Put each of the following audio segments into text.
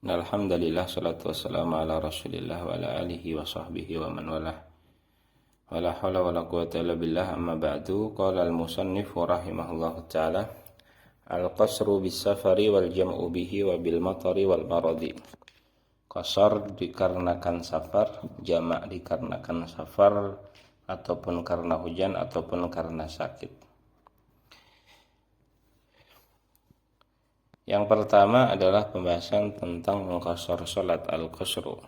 Alhamdulillah, salatu wassalamu ala rasulillah wa ala alihi wa sahbihi wa man walah. Wala hawla wala quwwata illa billah, amma ba'du. Qala al-musannif rahimahullahu ta'ala, al-qasru bis safari wal jam'u bihi wa bil matari wal maradi. Qasar dikarenakan safar, jamak dikarenakan safar, ataupun karena hujan ataupun karena sakit. Yang pertama adalah pembahasan tentang mengqashar salat, al-qasru.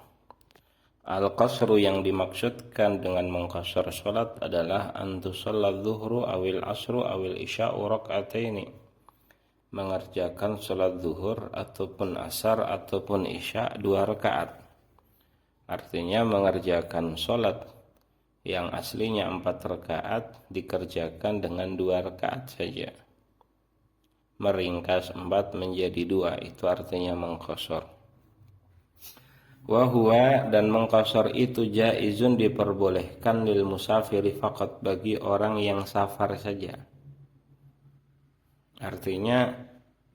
Al-qasru yang dimaksudkan dengan mengqashar salat adalah antusallal zuhru awil asru awil isya'u rak'ataini. Mengerjakan salat zuhur ataupun asar ataupun isya' 2 rakaat. Artinya mengerjakan salat yang aslinya 4 rakaat dikerjakan dengan 2 rakaat saja. Meringkas 4 menjadi 2, itu artinya mengqashar. Wa huwa, dan mengqashar itu jaizun diperbolehkan lil musafiri faqat, bagi orang yang safar saja. Artinya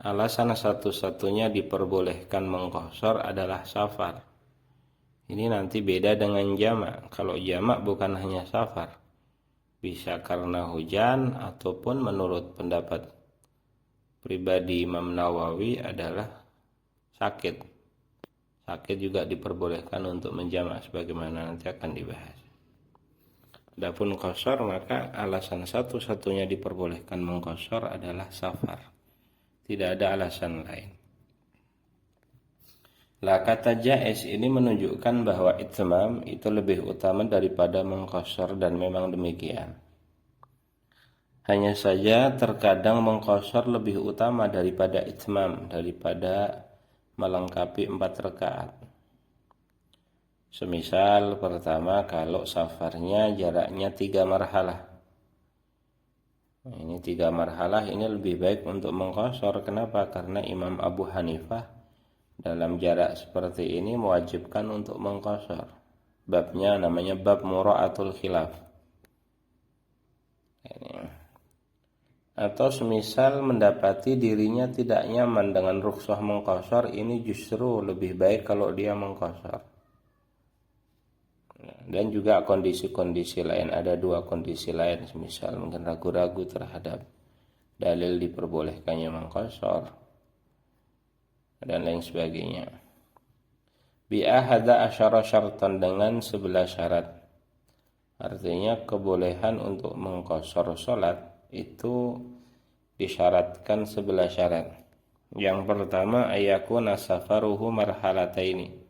alasan satu-satunya diperbolehkan mengqashar adalah safar. Ini nanti beda dengan jamak. Kalau jamak bukan hanya safar, bisa karena hujan ataupun menurut pendapat pribadi Imam Nawawi adalah sakit. Sakit juga diperbolehkan untuk menjamak sebagaimana nanti akan dibahas. Adapun qashar, maka alasan satu-satunya diperbolehkan mengqashar adalah safar. Tidak ada alasan lain. Lah, kata jaiz ini menunjukkan bahwa itmam itu lebih utama daripada mengqashar, dan memang demikian. Hanya saja terkadang mengqashar lebih utama daripada itmam, daripada melengkapi 4 rakaat. Semisal pertama, kalau safarnya jaraknya 3 marhalah. Ini 3 marhalah ini lebih baik untuk mengqashar. Kenapa? Karena Imam Abu Hanifah dalam jarak seperti ini mewajibkan untuk mengqashar. Babnya namanya bab mura'atul khilaf. Ini. Atau semisal mendapati dirinya tidak nyaman dengan rukhsah mengqashar, ini justru lebih baik kalau dia mengqashar. Dan juga kondisi-kondisi lain, ada 2 kondisi lain, semisal mungkin ragu-ragu terhadap dalil diperbolehkannya mengqashar dan lain sebagainya. Bi ahada asyara syartan, dengan 11 syarat. Artinya kebolehan untuk mengqashar salat itu disyaratkan 11 syarat. Yang pertama, ayakuna safaruhu marhalataini.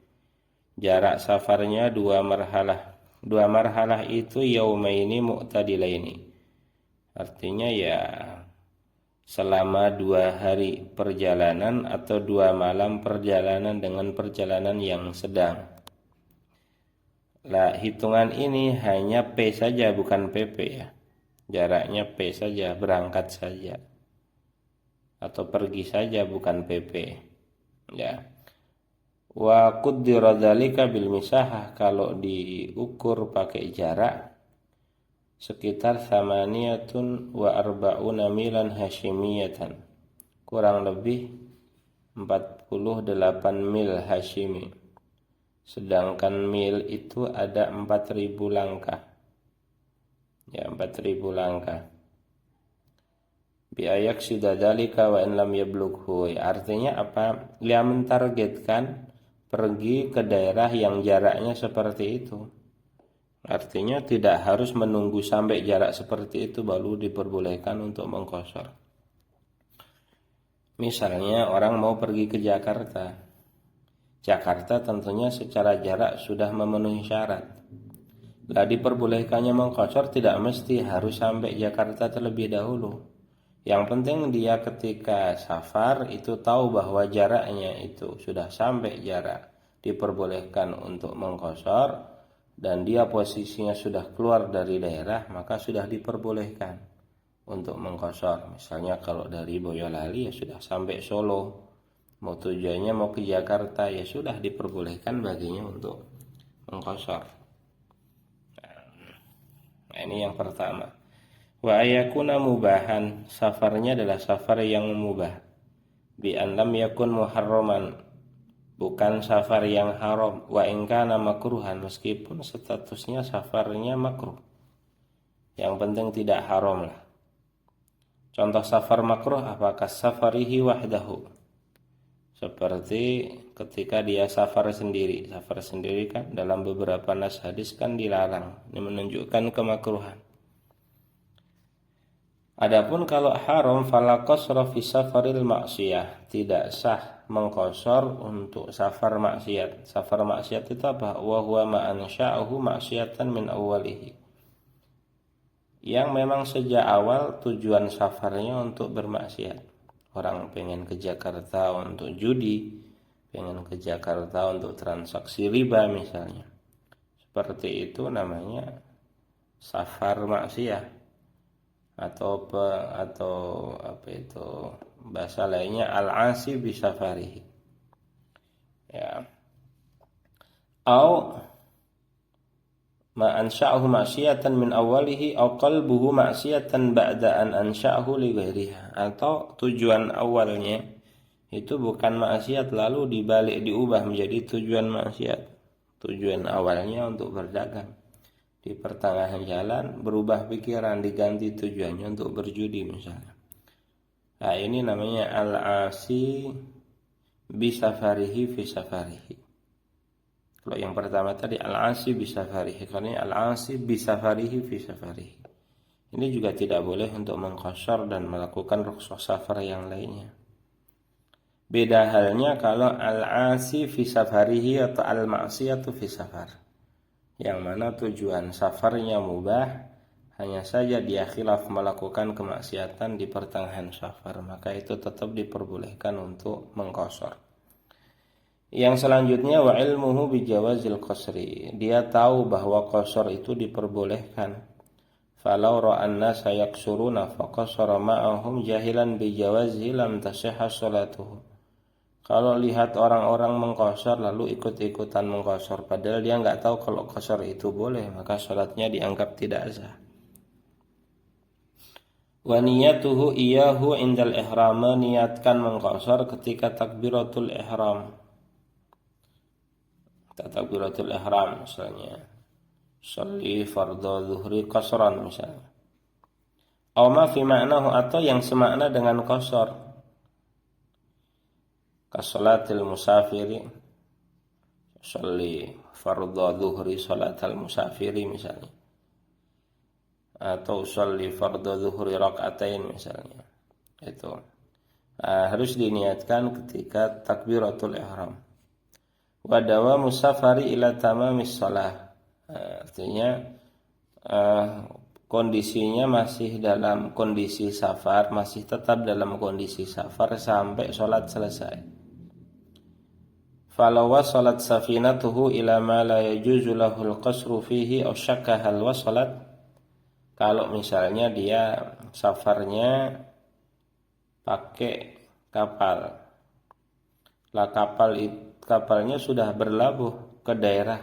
Jarak safarnya 2 marhalah. 2 marhalah itu yaumaini mu'tadilaini. Artinya ya selama 2 hari perjalanan atau 2 malam perjalanan dengan perjalanan yang sedang. Lah, hitungan ini hanya P saja, bukan PP ya. Jaraknya P saja, berangkat saja atau pergi saja, bukan PP ya. Wa qaddara dzalika bil misahah, kalau diukur pakai jarak sekitar 8 wa 40 milan hasyimiyatan, kurang lebih 48 mil Hashimi. Sedangkan mil itu ada 4000 langkah. Ya, 4000 langkah. Biayak sidadalika wa in lam yablughu. Artinya apa? Dia mentargetkan pergi ke daerah yang jaraknya seperti itu. Artinya tidak harus menunggu sampai jarak seperti itu baru diperbolehkan untuk mengqashar. Misalnya orang mau pergi ke Jakarta. Jakarta tentunya secara jarak sudah memenuhi syarat. Lah, diperbolehkannya mengqashar tidak mesti harus sampai Jakarta terlebih dahulu. Yang penting dia ketika safar itu tahu bahwa jaraknya itu sudah sampai jarak diperbolehkan untuk mengqashar, dan dia posisinya sudah keluar dari daerah, maka sudah diperbolehkan untuk mengqashar. Misalnya kalau dari Boyolali ya sudah sampai Solo, mau tujuannya mau ke Jakarta, ya sudah diperbolehkan baginya untuk mengqashar. Nah, ini yang pertama. Wa ayakuna mubahan, safarnya adalah safar yang mubah. Bi an lam yakun muharraman, bukan safar yang haram. Wa in kana makruhan, meskipun statusnya safarnya makruh. Yang penting tidak haram lah. Contoh safar makruh apakah safarihi wahdahu? Seperti ketika dia safar sendiri. Safar sendiri kan dalam beberapa nas hadis kan dilarang. Ini menunjukkan kemakruhan. Adapun kalau haram fala qasra fi safaril maksiyah, tidak sah mengqasar untuk safar maksiat. Safar maksiat itu apa? Wa huwa ma ansha'ahu maksiatan min awwalihi. Yang memang sejak awal tujuan safarnya untuk bermaksiat. Orang pengen ke Jakarta untuk judi, pengen ke Jakarta untuk transaksi riba misalnya. Seperti itu namanya safar maksiat. Atau apa itu bahasa lainnya al-asi bi safarihi. Ya. Au ma ansha'ahu ma'siyatan min awwalihi aw qalbuhu ma'siyatan ba'da an ansha'ahu li ghairiha. Atau tujuan awalnya itu bukan maksiat lalu dibalik diubah menjadi tujuan maksiat. Tujuan awalnya untuk berdagang, di pertengahan jalan berubah pikiran diganti tujuannya untuk berjudi misalnya. Nah, ini namanya al-asi bi safarihi fi safarihi. Kalau yang pertama tadi al-asi bi safarihi, karena al-asi bi safarihi fi safarihi. Ini juga tidak boleh untuk mengqasar dan melakukan rukhsah safar yang lainnya. Beda halnya kalau al-asi fi safarihi atau al-ma'siyatu fi safar. Yang mana tujuan safarnya mubah, hanya saja dia khilaf melakukan kemaksiatan di pertengahan safar, maka itu tetap diperbolehkan untuk mengqasar. Yang selanjutnya wa ilmuhu bi jawazil qasri. Dia tahu bahwa qasar itu diperbolehkan. Falau ra'an nasa yaksuruna faqasara ma'ahum jahilan bi jawazi lam tasihha sholatuhu. Kalau lihat orang-orang mengqasar lalu ikut-ikutan mengqasar padahal dia enggak tahu kalau qasar itu boleh, maka salatnya dianggap tidak sah. Wa niyatuhu iyahu indal ihram, niatkan mengqasar ketika takbiratul ihram. Takbiratul ihram misalnya sholli fardhu zuhri qasran misalnya. Aw ma fi ma'nahu, atau yang semakna dengan qasar. Kasolatil musafiri sholli fardhu zuhri salatal musafiri misalnya. Atau sholli fardhu zuhri rak'atain misalnya. Itu harus diniatkan ketika takbiratul ihram. Wa dawamu safari ila tamamis shalah. Artinya kondisinya masih dalam kondisi safar, masih tetap dalam kondisi safar sampai sholat selesai. Falau wasalat safinatuhu ila ma la yajuzu lahul qasru fihi aw syakka hal wasalat. Kalau misalnya dia safarnya pakai kapal, lah kapalnya sudah berlabuh ke daerah,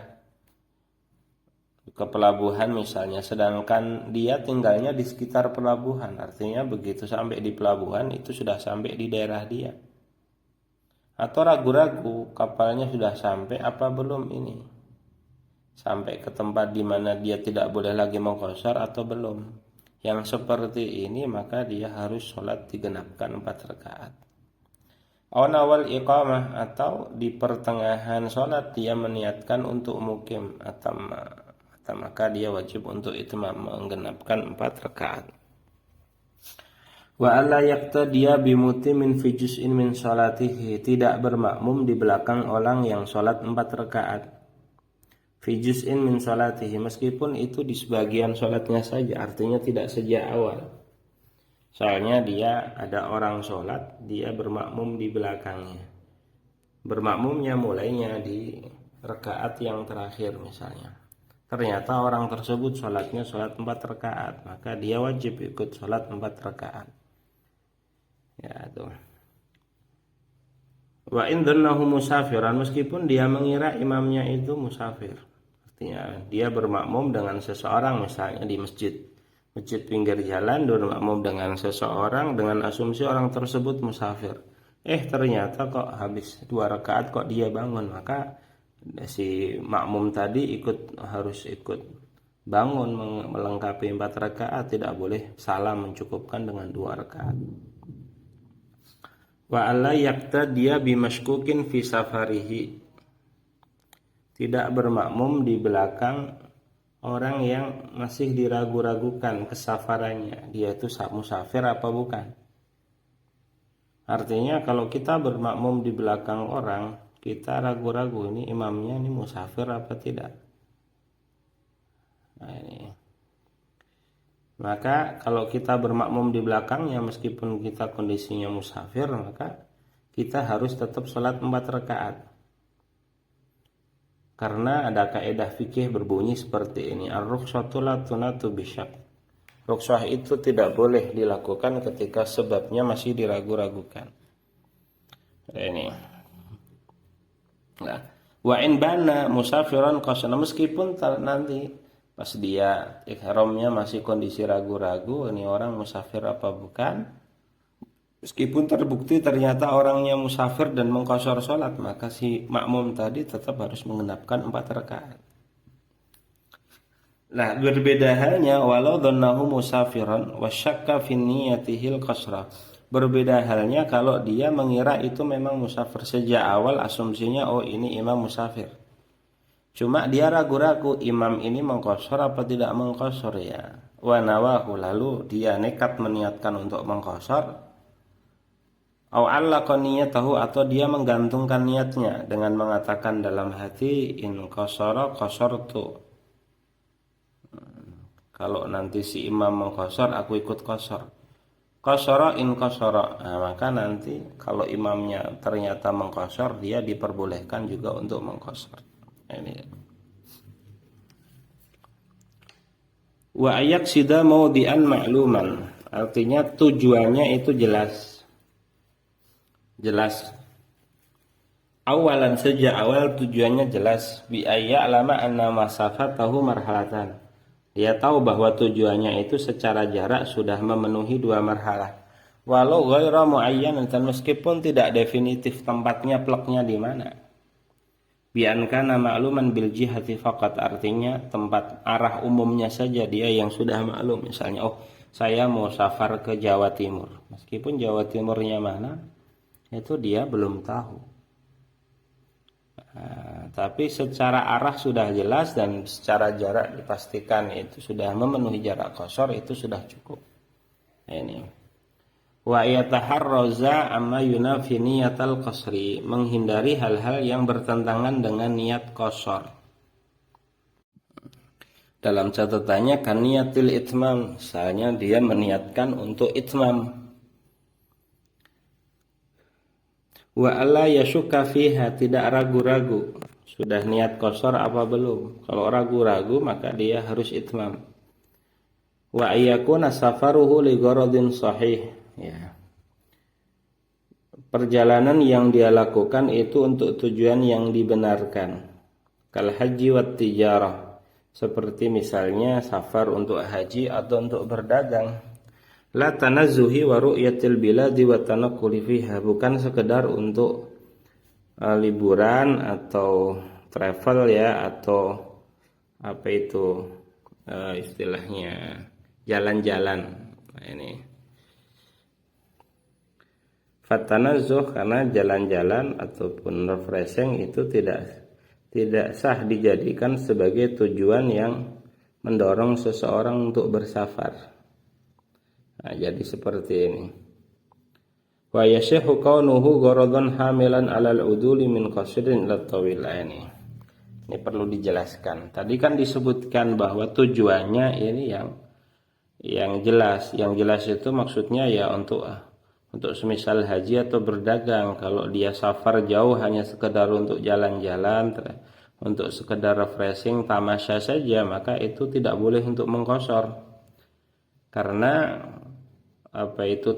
ke pelabuhan misalnya, sedangkan dia tinggalnya di sekitar pelabuhan. Artinya begitu sampai di pelabuhan itu sudah sampai di daerah dia. Atau ragu-ragu kapalnya sudah sampai apa belum ini, sampai ke tempat di mana dia tidak boleh lagi mengqasar atau belum. Yang seperti ini maka dia harus sholat digenapkan 4 rakaat. Awal iqamah, atau di pertengahan sholat dia meniatkan untuk mukim, atau maka dia wajib untuk itu menggenapkan 4 rakaat. Wa alla yaqtadiya bimutimin fi juz'in min sholatihi, tidak bermakmum di belakang orang yang sholat 4 rakaat. Fi juz'in min sholatihi, meskipun itu di sebagian sholatnya saja, artinya tidak sejak awal. Soalnya dia ada orang sholat, dia bermakmum di belakangnya. Bermakmumnya mulainya di rakaat yang terakhir misalnya. Ternyata orang tersebut sholatnya sholat 4 rakaat, maka dia wajib ikut sholat 4 rakaat. Ya itu. Wa in dhannahu musafiran, meskipun dia mengira imamnya itu musafir. Artinya dia bermakmum dengan seseorang misalnya di masjid pinggir jalan, bermakmum dengan seseorang dengan asumsi orang tersebut musafir. Ternyata kok habis 2 rakaat kok dia bangun, maka si makmum tadi harus ikut bangun melengkapi 4 rakaat, tidak boleh salam mencukupkan dengan 2 rakaat. Wa alla yaqtadiya bimashkukin fi safarihi, tidak bermakmum di belakang orang yang masih diragu-ragukan kesafarannya, dia itu musafir apa bukan. Artinya kalau kita bermakmum di belakang orang, kita ragu-ragu ini imamnya ini musafir apa tidak. Nah ini. Maka kalau kita bermakmum di belakangnya meskipun kita kondisinya musafir, maka kita harus tetap sholat 4 rakaat. Karena ada kaidah fikih berbunyi seperti ini, ar-rukhsatu la tunatu bisyak. Rukhsah itu tidak boleh dilakukan ketika sebabnya masih diragu-ragukan. Ini. Nah, wa in bana musafiran qasana, meskipun nanti pas dia ihramnya masih kondisi ragu-ragu, ini orang musafir apa bukan. Meskipun terbukti ternyata orangnya musafir dan mengqashar salat, maka si makmum tadi tetap harus mengenapkan 4 rakaat. Nah, berbeda halnya walau dhannahu musafiran wa syakka fi niyyatihil qasra. Berbeda halnya kalau dia mengira itu memang musafir, sejak awal asumsinya ini imam musafir. Cuma dia ragu-ragu imam ini mengqashar apa tidak mengqashar ya. Wa nawahu, lalu dia nekat meniatkan untuk mengqashar. Au allaqa niyatahu, atau dia menggantungkan niatnya dengan mengatakan dalam hati in qashara qashartu. Kalau nanti si imam mengqashar, aku ikut qashar. Qashara in qashara. Nah, maka nanti kalau imamnya ternyata mengqashar, dia diperbolehkan juga untuk mengqashar. Ini. Wa ayaksida mawdi'an ma'luman. Artinya tujuannya itu jelas. Awalan, sejak awal tujuannya jelas. Bi ayya'lama anna masafatahu marhalatan. Dia tahu bahwa tujuannya itu secara jarak sudah memenuhi 2 marhalah. Walau ghaira muayyan, dan meskipun tidak definitif tempatnya pleknya di mana. Bi'an kana ma'luman bil jihati faqat, artinya tempat arah umumnya saja dia yang sudah maklum. Misalnya, saya mau safar ke Jawa Timur. Meskipun Jawa Timurnya mana, itu dia belum tahu. Nah, tapi secara arah sudah jelas dan secara jarak dipastikan itu sudah memenuhi jarak qashar, itu sudah cukup. Ini. Wa yataharraza amma yunafi niyatal qasri, menghindari hal-hal yang bertentangan dengan niat qashar. Dalam catatannya kan niyatil itmam, misalnya dia meniatkan untuk itmam. Wa alla yashukka fiha, tidak ragu-ragu sudah niat qashar apa belum. Kalau ragu-ragu maka dia harus itmam. Wa ayyakuna safaruhu li gharadin sahih, ya. Perjalanan yang dia lakukan itu untuk tujuan yang dibenarkan. Kal haji wat tijarah, seperti misalnya safar untuk haji atau untuk berdagang. La tanazzuhi wa ru'yatil biladi wa tanaqquli fiha, bukan sekedar untuk liburan atau travel ya, atau apa itu istilahnya jalan-jalan. Nah, ini fatanazzuh, karena jalan-jalan ataupun refreshing itu tidak sah dijadikan sebagai tujuan yang mendorong seseorang untuk bersafar. Nah, jadi seperti ini. Wa yashihu kaunuhu gharadan hamilan 'alal uduli min qasrin ila tawil. Ini perlu dijelaskan. Tadi kan disebutkan bahwa tujuannya ini yang jelas. Yang jelas itu maksudnya ya untuk semisal haji atau berdagang. Kalau dia safar jauh hanya sekedar untuk jalan-jalan, untuk sekedar refreshing, tamasya saja, maka itu tidak boleh untuk mengqashar. Karena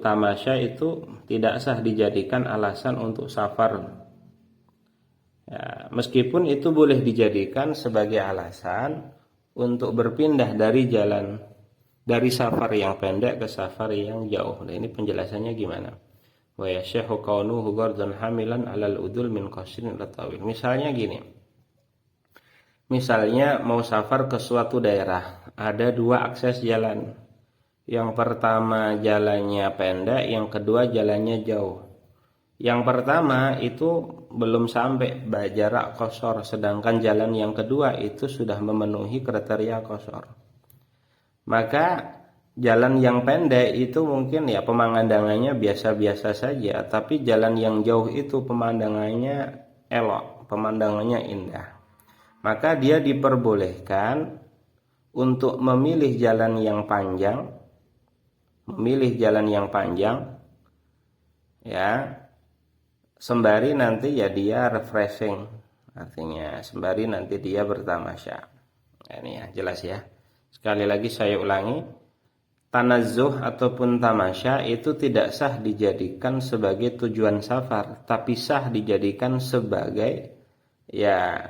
tamasya itu tidak sah dijadikan alasan untuk safar. Ya, meskipun itu boleh dijadikan sebagai alasan untuk berpindah dari safar yang pendek ke safar yang jauh. Nah, ini penjelasannya gimana? wa yashihu kaunuhu ghardan hamilan 'alal udul min qasrin ila tawil. Misalnya gini. Misalnya mau safar ke suatu daerah, ada dua akses jalan. Yang pertama jalannya pendek, yang kedua jalannya jauh. Yang pertama itu belum sampai jarak qashar, sedangkan jalan yang kedua itu sudah memenuhi kriteria qashar. Maka jalan yang pendek itu mungkin ya pemandangannya biasa-biasa saja, tapi jalan yang jauh itu pemandangannya elok, pemandangannya indah. Maka dia diperbolehkan untuk memilih jalan yang panjang, ya, sembari nanti ya dia refreshing, artinya sembari nanti dia bertamasya. Ini ya jelas ya. Sekali lagi saya ulangi, tanazzuh ataupun tamasya itu tidak sah dijadikan sebagai tujuan safar, tapi sah dijadikan sebagai ya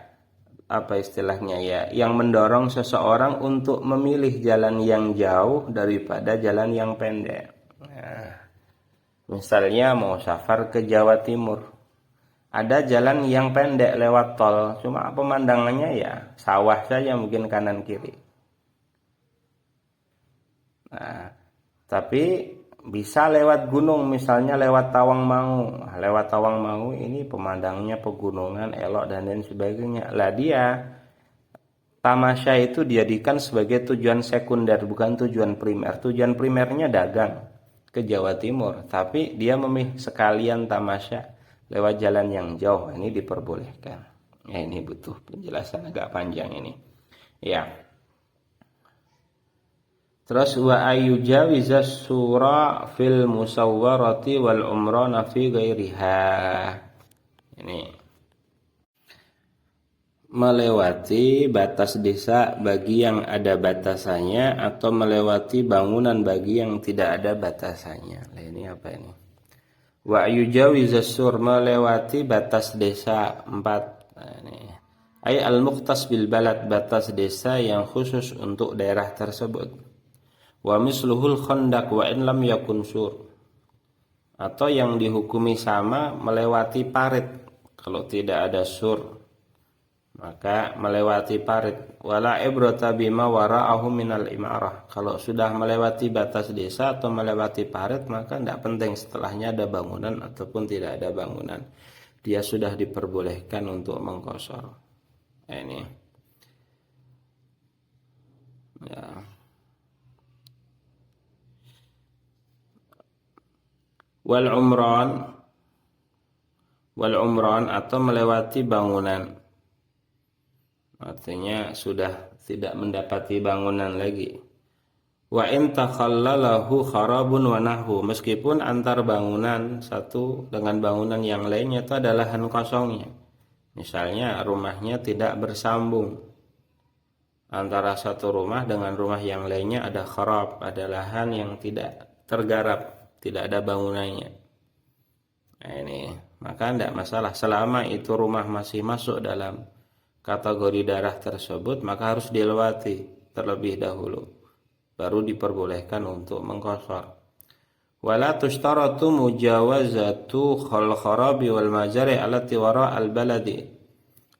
apa istilahnya ya, yang mendorong seseorang untuk memilih jalan yang jauh daripada jalan yang pendek. Nah, misalnya mau safar ke Jawa Timur, ada jalan yang pendek lewat tol, cuma pemandangannya ya sawah saja mungkin kanan kiri. Nah, tapi bisa lewat gunung, misalnya lewat Tawangmangu. Lewat Tawangmangu ini pemandangnya pegunungan, elok dan lain sebagainya. Lah dia tamasya itu dijadikan sebagai tujuan sekunder, bukan tujuan primer. Tujuan primernya dagang ke Jawa Timur, tapi dia memilih sekalian tamasya lewat jalan yang jauh. Ini diperbolehkan. Ya, ini butuh penjelasan agak panjang ini. Ya. Terus wa ayyujawiza sura fil musawwarati wal umrana fi ghairiha. Ini melewati batas desa bagi yang ada batasannya atau melewati bangunan bagi yang tidak ada batasannya. Nah, ini apa ini? Wa ayyujawiza sur, melewati batas desa 4. Nah, ini ay al-mukhtas bil balad, batas desa yang khusus untuk daerah tersebut. Wa misluhul khandaq wa in lam yakun sur, atau yang dihukumi sama melewati parit kalau tidak ada sur, maka melewati parit. Wala ibrata bima wara'ahu minal imarah, kalau sudah melewati batas desa atau melewati parit maka tidak penting setelahnya ada bangunan ataupun tidak ada bangunan, dia sudah diperbolehkan untuk mengqashar. Ini ya. Wal umran atau melewati bangunan, artinya sudah tidak mendapati bangunan lagi. Wa in takhallalahu kharabun wa nahwu, meskipun antar bangunan satu dengan bangunan yang lainnya itu adalah lahan kosongnya. Misalnya rumahnya tidak bersambung, antara satu rumah dengan rumah yang lainnya ada kharab, ada lahan yang tidak tergarap, tidak ada bangunannya. Nah, ini maka tidak masalah selama itu rumah masih masuk dalam kategori daerah tersebut, maka harus dilewati terlebih dahulu, baru diperbolehkan untuk mengqashar. Wala tushtaratu mujawazatu kharabi wal majari allati wara al baladi,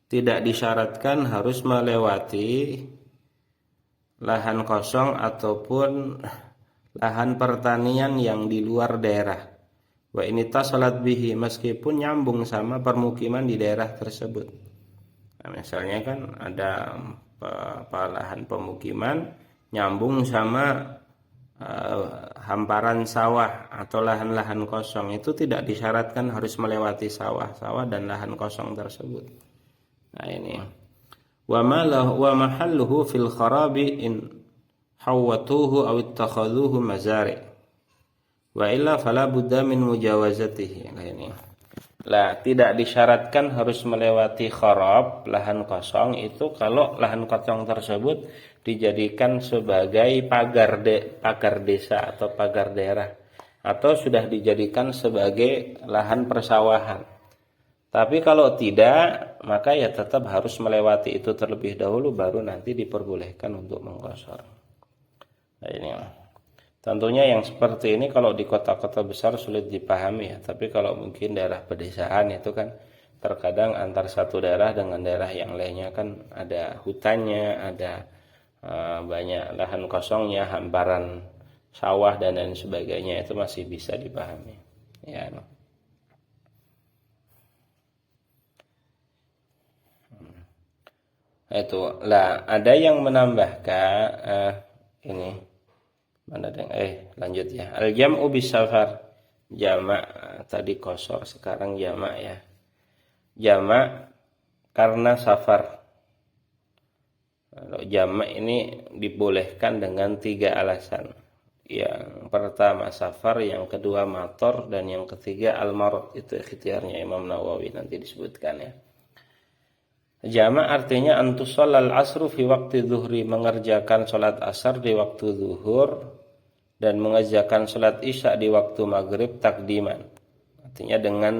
tidak disyaratkan harus melewati lahan kosong ataupun lahan pertanian yang di luar daerah. Wa ini tasalat bihi, meskipun nyambung sama permukiman di daerah tersebut. Nah, misalnya kan ada lahan pemukiman nyambung sama hamparan sawah atau lahan-lahan kosong, itu tidak disyaratkan harus melewati sawah-sawah dan lahan kosong tersebut. Nah, ini wa mahalluhu fil kharabi in hawwatuhu aw ittakhadhuhu mazari wa illa fala budda min mujawazatihi. Nah, ini lah tidak disyaratkan harus melewati kharab, lahan kosong itu kalau lahan kosong tersebut dijadikan sebagai pagar desa atau pagar daerah, atau sudah dijadikan sebagai lahan persawahan. Tapi kalau tidak, maka ya tetap harus melewati itu terlebih dahulu, baru nanti diperbolehkan untuk mengqashar. Nah, ini. Tentunya yang seperti ini kalau di kota-kota besar sulit dipahami ya, tapi kalau mungkin daerah pedesaan itu kan terkadang antar satu daerah dengan daerah yang lainnya kan ada hutannya, ada banyak lahan kosongnya, hamparan sawah dan lain sebagainya, itu masih bisa dipahami. Ya. Itu lah, ada yang menambahkan ini mana ada lanjut ya. Al jam'u bisafar, jamak tadi kosor, sekarang jamak ya. Jamak karena safar. Kalau jamak ini dibolehkan dengan 3 alasan. Yang pertama safar, yang kedua mator, dan yang ketiga al-marad. Itu ikhtiarnya Imam Nawawi, nanti disebutkan ya. Jamak artinya antusallal asru fi waktu zuhri, mengerjakan sholat asar di waktu zuhur dan mengerjakan sholat isya di waktu maghrib takdiman. Artinya dengan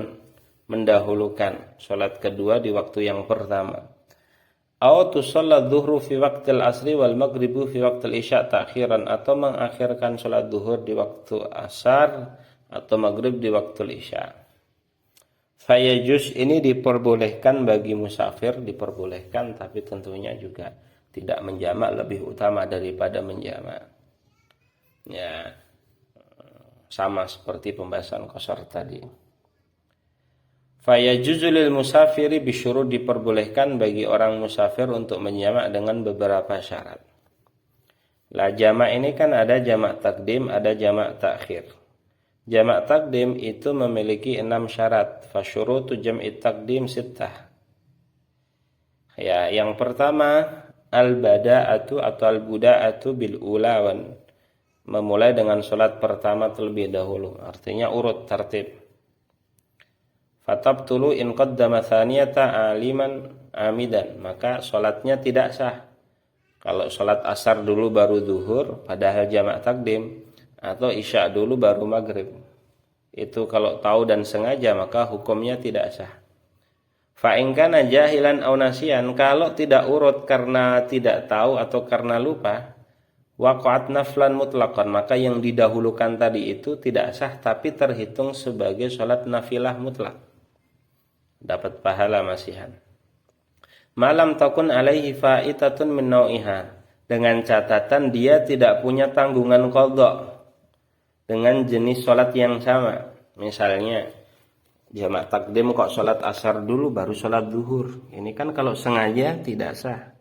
mendahulukan sholat kedua di waktu yang pertama. Aw tusalla dhuhru fi waqtil asri wal maghribu fi waqtil isya ta'khiran, atau mengakhirkan sholat zuhur di waktu asar atau maghrib di waktu isya. Fayajuz ini diperbolehkan bagi musafir, diperbolehkan, tapi tentunya juga tidak menjamak lebih utama daripada menjamak. Ya, sama seperti pembahasan qasar tadi. Fayajuzu lil musafiri bisyurut, diperbolehkan bagi orang musafir untuk menjamak dengan beberapa syarat. Lah jamak ini kan ada jamak takdim, ada jamak takhir. Jamak takdim itu memiliki 6 syarat. Fasyurutu jam'i takdim 6. Ya, yang pertama al-bada'atu atau al-buda'atu bil ulawan, memulai dengan sholat pertama terlebih dahulu, artinya urut tertib. Fatabtulu in qaddama thaniyata aliman amidan, maka sholatnya tidak sah kalau sholat asar dulu baru zuhur padahal jamak takdim, atau isya dulu baru maghrib. Itu kalau tahu dan sengaja maka hukumnya tidak sah. Fa in kana jahilan aw nasiyan, kalau tidak urut karena tidak tahu atau karena lupa, waqa'at naflan mutlaqan, maka yang didahulukan tadi itu tidak sah tapi terhitung sebagai sholat nafilah mutlak, dapat pahala masihan. Malam takun alaihi fa'itatun min nau'iha, dengan catatan dia tidak punya tanggungan qadha dengan jenis sholat yang sama. Misalnya jamak takdim kok sholat asar dulu baru sholat zuhur, ini kan kalau sengaja tidak sah.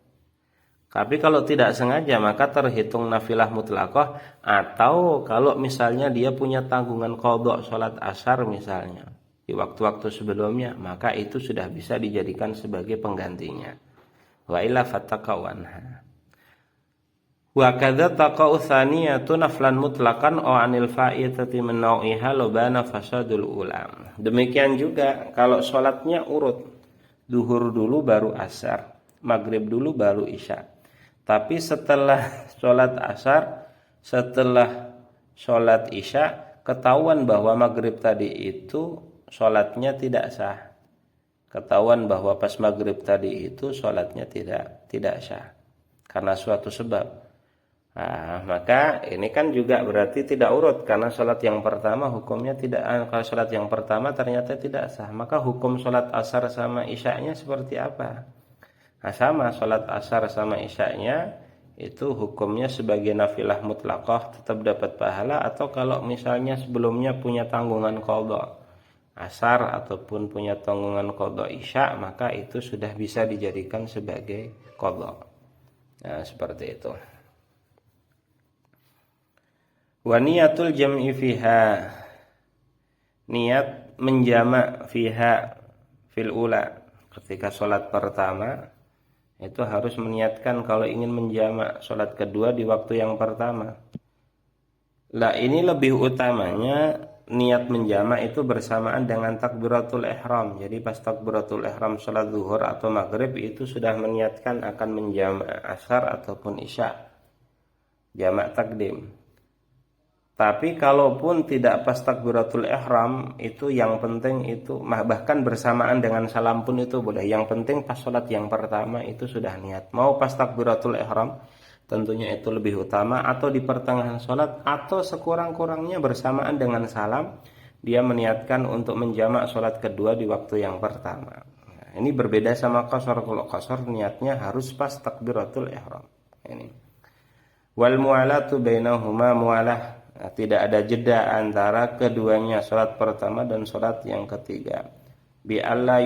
Tapi kalau tidak sengaja maka terhitung nafilah mutlaqah. Atau kalau misalnya dia punya tanggungan qadha sholat asar misalnya di waktu-waktu sebelumnya, maka itu sudah bisa dijadikan sebagai penggantinya. Wa illa fattaqawanha. Wa kadza taqa'u tsaniyatu naflan mutlaqan aw 'anil fa'itati min nau'iha lobana fasadul ulam. Demikian juga kalau sholatnya urut, zuhur dulu baru asar, maghrib dulu baru isya. Tapi setelah sholat asar, setelah sholat isya, ketahuan bahwa maghrib tadi itu sholatnya tidak sah. Ketahuan bahwa pas maghrib tadi itu sholatnya tidak sah karena suatu sebab. Nah, maka ini kan juga berarti tidak urut, karena sholat yang pertama hukumnya tidak. Kalau sholat yang pertama ternyata tidak sah, maka hukum sholat asar sama isya'nya seperti apa? Nah, sama, sholat asar sama isya'nya itu hukumnya sebagai nafilah mutlaqah, tetap dapat pahala. Atau kalau misalnya sebelumnya punya tanggungan qadha asar ataupun punya tanggungan qadha isya, maka itu sudah bisa dijadikan sebagai qadha. Nah, seperti itu. Wa niyatul jam'i fiha, niat menjamak fiha fil ula, ketika sholat pertama itu harus meniatkan kalau ingin menjamak sholat kedua di waktu yang pertama. Lah ini lebih utamanya niat menjamak itu bersamaan dengan takbiratul ihram. Jadi pas takbiratul ihram sholat zuhur atau maghrib itu sudah meniatkan akan menjamak asar ataupun isya, jamak takdim. Tapi kalaupun tidak pas takbiratul ihram, itu yang penting itu bahkan bersamaan dengan salam pun itu boleh. Yang penting pas sholat yang pertama itu sudah niat. Mau pas takbiratul ihram, tentunya itu lebih utama, atau di pertengahan sholat, atau sekurang-kurangnya bersamaan dengan salam dia meniatkan untuk menjamak sholat kedua di waktu yang pertama. Nah, ini berbeda sama qasar. Kalau qasar niatnya harus pas takbiratul ihram. Ini wal mu'alatu bainahuma mu'alah. Nah, tidak ada jeda antara keduanya, sholat pertama dan sholat yang ketiga. Bi alla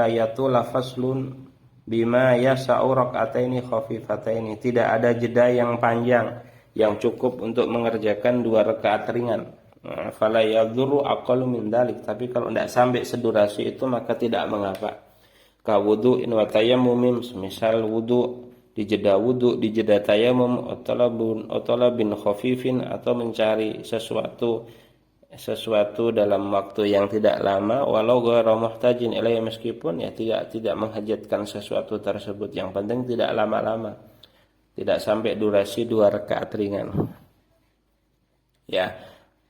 yatula faslun bima yasa'u rak'ataini khafifataini. Tidak ada jeda yang panjang yang cukup untuk mengerjakan 2 rakaat ringan. Fala yadhurru aqallu min dalik. Tapi kalau tidak sampai sedurasi itu maka tidak mengapa. Ka wudu'in wa tayammum, misal wudu, di jeda wudu, di jeda tayammum, talabin khafifin, atau mencari sesuatu dalam waktu yang tidak lama, walau ghairu muhtajin ilaihi, meskipun ya tidak menghajatkan sesuatu tersebut, yang penting tidak lama-lama, tidak sampai durasi 2 rakaat ringan. Ya,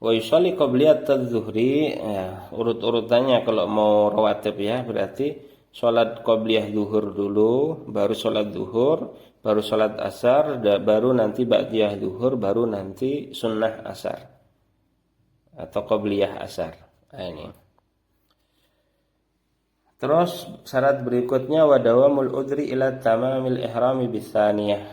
wa yusalli qabliyat adz-dzuhri, ya, urut-urutannya kalau mau rawatib ya, berarti sholat qabliyah zuhur dulu, baru sholat zuhur, baru sholat asar, baru nanti ba'diyah zuhur, baru nanti sunnah asar atau qabliyah asar. Nah, ini. Terus syarat berikutnya wadawamul udri ila tamamil ihrami bitsaniyah.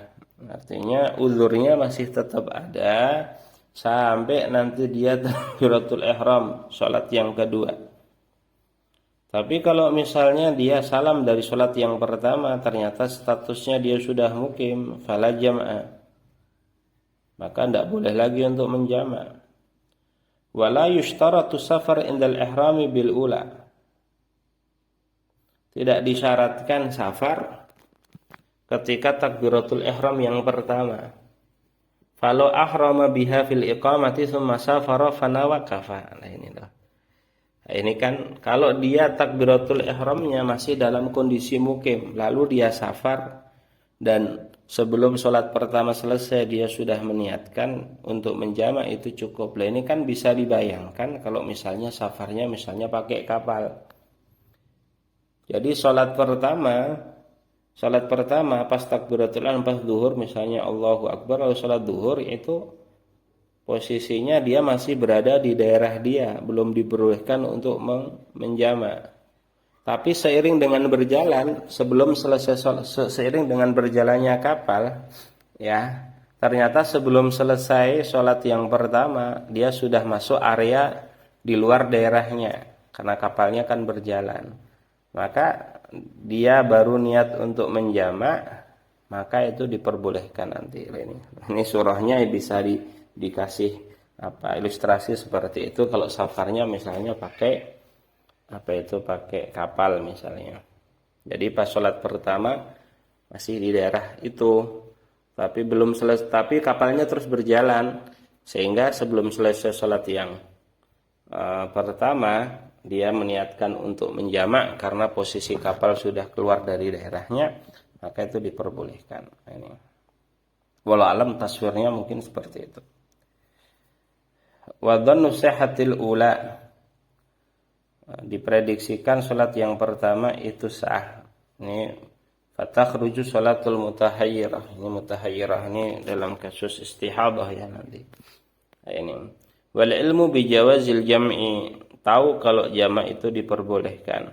Artinya uzurnya masih tetap ada sampai nanti dia takbiratul ihram sholat yang kedua. Tapi kalau misalnya dia salam dari sholat yang pertama, ternyata statusnya dia sudah mukim, fala jam'a, maka tidak boleh lagi untuk menjamak. Wala yushtaratu safar indal ihrami bil ula. Tidak disyaratkan safar ketika takbiratul ihram yang pertama. Falau ahrama biha fil iqamati tsumma safara fanawa kafa. Nah ini loh. Nah, ini kan kalau dia takbiratul ihramnya masih dalam kondisi mukim, lalu dia safar dan sebelum sholat pertama selesai dia sudah meniatkan untuk menjamak, itu cukup. Nah, ini kan bisa dibayangkan kalau misalnya safarnya misalnya pakai kapal. Jadi sholat pertama pas takbiratul ihram, pas zuhur misalnya Allahu Akbar, lalu sholat zuhur, itu posisinya dia masih berada di daerah dia, belum diperbolehkan untuk menjamak. Tapi seiring dengan berjalan, seiring dengan berjalannya kapal, ya, ternyata sebelum selesai sholat yang pertama, dia sudah masuk area di luar daerahnya, karena kapalnya kan berjalan. Maka dia baru niat untuk menjamak, maka itu diperbolehkan nanti. Ini surahnya bisa dikasih ilustrasi seperti itu kalau safarnya misalnya pakai pakai kapal misalnya. Jadi pas sholat pertama masih di daerah itu, tapi belum selesai, tapi kapalnya terus berjalan, sehingga sebelum selesai sholat yang pertama dia meniatkan untuk menjamak karena posisi kapal sudah keluar dari daerahnya, maka itu diperbolehkan. Ini walau alam taswirnya mungkin seperti itu. Wa dhannu sihhatil ula, diprediksikan sholat yang pertama itu sah. Ini fatakhruju sholatul mutahayyirah. Ini mutahayyirah ini dalam kasus istihadah ya nanti. Ini wal ilmu bi jawazil jam'i, tahu kalau jamak itu diperbolehkan.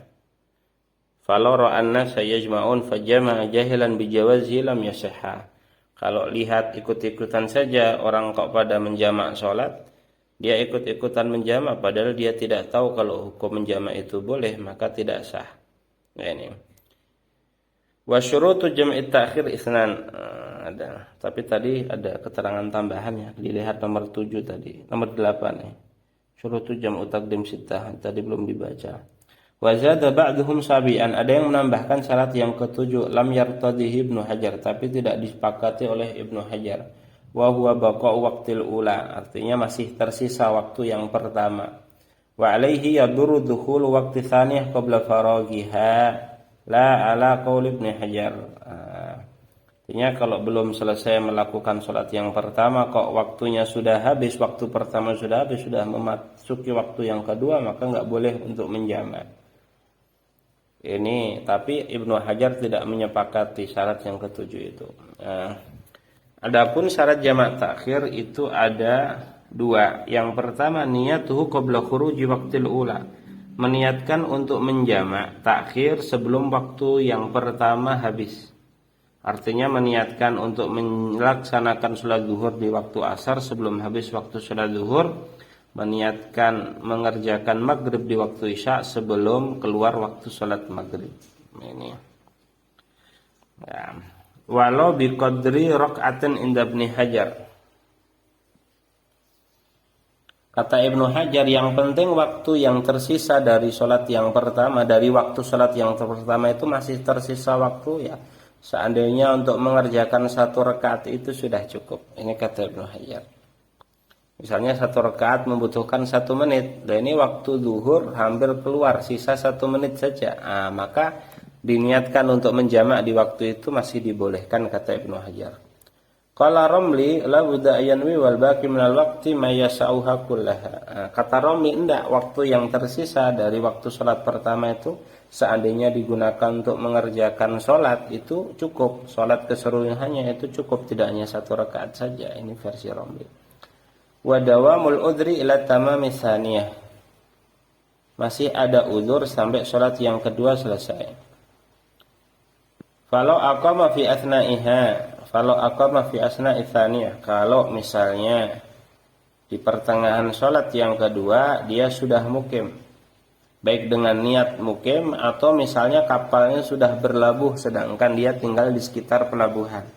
Falau ra'an nasa yajma'un fajama'a jahilan bi jawazi lam yasihha. Kalau lihat ikut-ikutan saja orang kok pada menjamak sholat, dia ikut-ikutan menjamak padahal dia tidak tahu kalau hukum menjamak itu boleh, maka tidak sah. Nah, ini. Wa syurutu jam'i ta'khir isnan. Ada. Tapi tadi ada keterangan tambahan ya. Dilihat nomor 7 tadi, nomor 8 ya. Syurutu jam'u taqdim sittah tadi belum dibaca. Wa zada ba'dhum sabi'an, ada yang menambahkan syarat yang ketujuh, lam yartadihi Ibnu Hajar, tapi tidak disepakati oleh Ibnu Hajar. Wa huwa baqa'u waqtil ula, artinya masih tersisa waktu yang pertama. Wa alaihi yadurru dukhulu waqti tsaniyah qabla faraghiha la ala qaul Ibnu Hajar. Artinya kalau belum selesai melakukan sholat yang pertama kok waktunya sudah habis, waktu pertama sudah habis, sudah memasuki waktu yang kedua, maka enggak boleh untuk menjamak. Ini tapi Ibnu Hajar tidak menyepakati syarat yang ketujuh itu. Adapun syarat jamak takhir itu ada dua. Yang pertama niyatuhu qabla khuruji waqtil ula. Meniatkan untuk menjamak takhir sebelum waktu yang pertama habis. Artinya meniatkan untuk melaksanakan sholat zuhur di waktu asar sebelum habis waktu sholat zuhur. Meniatkan mengerjakan maghrib di waktu isya sebelum keluar waktu sholat maghrib. Ini ya. Walau biqadri rak'atin inda Ibnu Hajar. Kata Ibnu Hajar, yang penting waktu yang tersisa dari sholat yang pertama, dari waktu sholat yang pertama itu masih tersisa waktu ya. Seandainya untuk mengerjakan satu rakaat itu sudah cukup. Ini kata Ibnu Hajar. Misalnya satu rakaat membutuhkan 1 menit. Dan ini waktu zuhur hampir keluar, sisa 1 menit saja. Maka diniatkan untuk menjamak di waktu itu masih dibolehkan, kata Ibnu Hajar. Qala Romli la budda yanwi wal baqi minal waqti ma yasauha kullaha. Kata Romli, enggak, waktu yang tersisa dari waktu sholat pertama itu seandainya digunakan untuk mengerjakan sholat itu cukup. Sholat keseluruhannya itu cukup, tidak hanya 1 rakaat saja. Ini versi Romli. Wa dawamul udri ila tamami tsaniyah. Masih ada uzur sampai sholat yang kedua selesai. Falau aqama fi asna'i tsaniyah, kalau misalnya di pertengahan sholat yang kedua dia sudah mukim, baik dengan niat mukim atau misalnya kapalnya sudah berlabuh sedangkan dia tinggal di sekitar pelabuhan.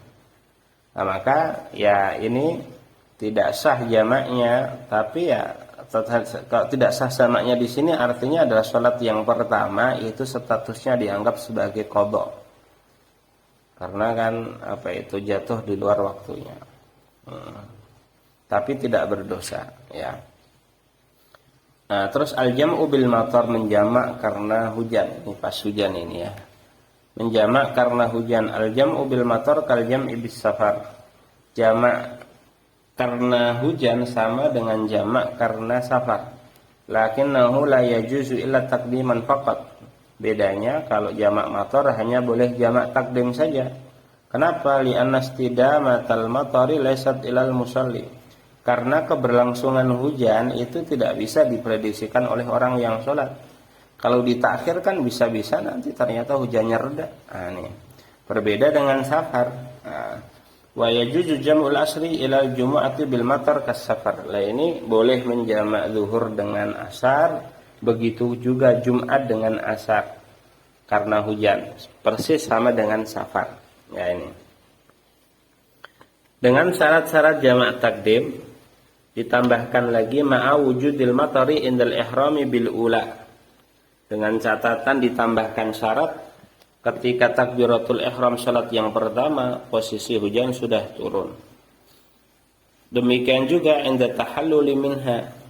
Maka ya ini tidak sah jamaknya, tapi ya kalau tidak sah jamaknya di sini artinya adalah sholat yang pertama itu statusnya dianggap sebagai qadha. Karena kan itu jatuh di luar waktunya. Tapi tidak berdosa ya. Nah, terus al-jam'u bil matar, menjamak karena hujan. Ini pas hujan ini ya. Menjamak karena hujan. Al-jam'u bil matar kal jam'i bis safar. Jamak karena hujan sama dengan jamak karena safar. Lakinnahu la yajuzu illa taqdiman faqat. Bedanya kalau jamak matar hanya boleh jamak takdim saja. Kenapa? Li'anna istidamatal matari laysat ilal musalli. Karena keberlangsungan hujan itu tidak bisa diprediksikan oleh orang yang sholat. Kalau ditakhirkan bisa-bisa nanti ternyata hujannya reda. Ini berbeda dengan safar. Wa yajuzu jam'ul asri ilal jumu'ati bil matar kas safar. Lah ini boleh menjamak zuhur dengan asar. Begitu juga Jumat dengan asar karena hujan, persis sama dengan safar. Ya ini. Dengan syarat-syarat jamak takdim ditambahkan lagi ma'a wujudil matari indal ihrami bil ula. Dengan catatan ditambahkan syarat ketika takbiratul ihram salat yang pertama posisi hujan sudah turun. Demikian juga inda tahalluli minha.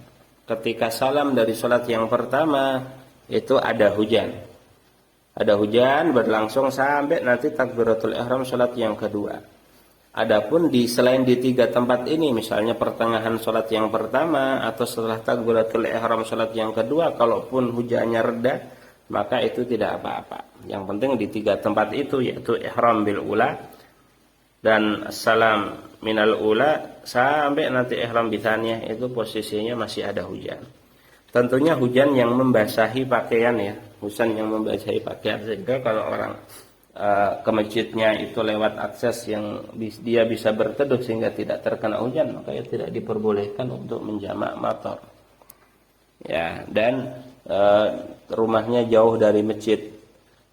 Ketika salam dari sholat yang pertama itu ada hujan. Ada hujan berlangsung sampai nanti takbiratul ihram sholat yang kedua. Adapun selain di 3 tempat ini, misalnya pertengahan sholat yang pertama atau setelah takbiratul ihram sholat yang kedua, kalaupun hujannya reda, maka itu tidak apa-apa. Yang penting di 3 tempat itu, yaitu ihram bil ula dan salam minal ula sampai nanti ihram bithaniyah, itu posisinya masih ada hujan. Tentunya hujan yang membasahi pakaian ya, hujan yang membasahi pakaian, sehingga kalau orang ke masjidnya itu lewat akses yang dia bisa berteduh sehingga tidak terkena hujan, maka ya tidak diperbolehkan untuk menjamak matar. Ya, dan rumahnya jauh dari masjid,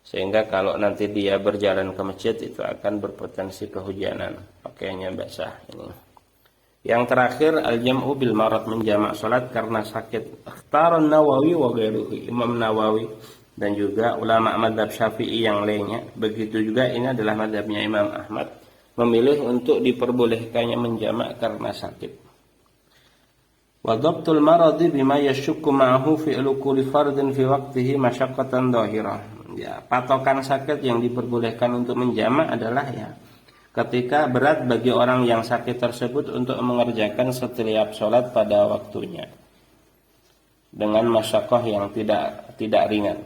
sehingga kalau nanti dia berjalan ke masjid itu akan berpotensi kehujanan, pakaiannya basah. Ini. Yang terakhir al-jam'u bil marad, menjamak salat karena sakit. Ikhtaran Nawawi wa ghairuhu, Imam Nawawi dan juga ulama mazhab Syafi'i yang lainnya. Begitu juga ini adalah mazhabnya Imam Ahmad, memilih untuk diperbolehkannya menjamak karena sakit. Wa dhabtul maradi bima yashukku ma'ahu fi'lu kulli fardin fi waqtihi masyaqqatan dhahirah. Ya, patokan sakit yang diperbolehkan untuk menjamak adalah ya ketika berat bagi orang yang sakit tersebut untuk mengerjakan setiap sholat pada waktunya dengan masyaqqah yang tidak ringan,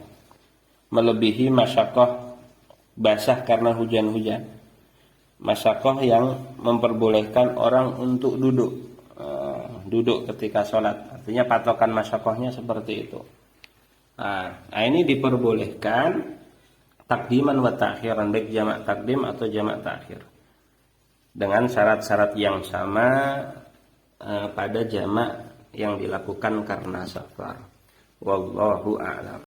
melebihi masyaqqah basah karena hujan-hujan. masyakoh yang memperbolehkan orang untuk duduk, duduk ketika sholat. Artinya patokan masyakohnya seperti itu. Nah, ini diperbolehkan takdiman wa ta'khiran, baik jamak takdim atau jamak ta'khir, dengan syarat-syarat yang sama pada jamak yang dilakukan karena safar. Wallahu a'lam.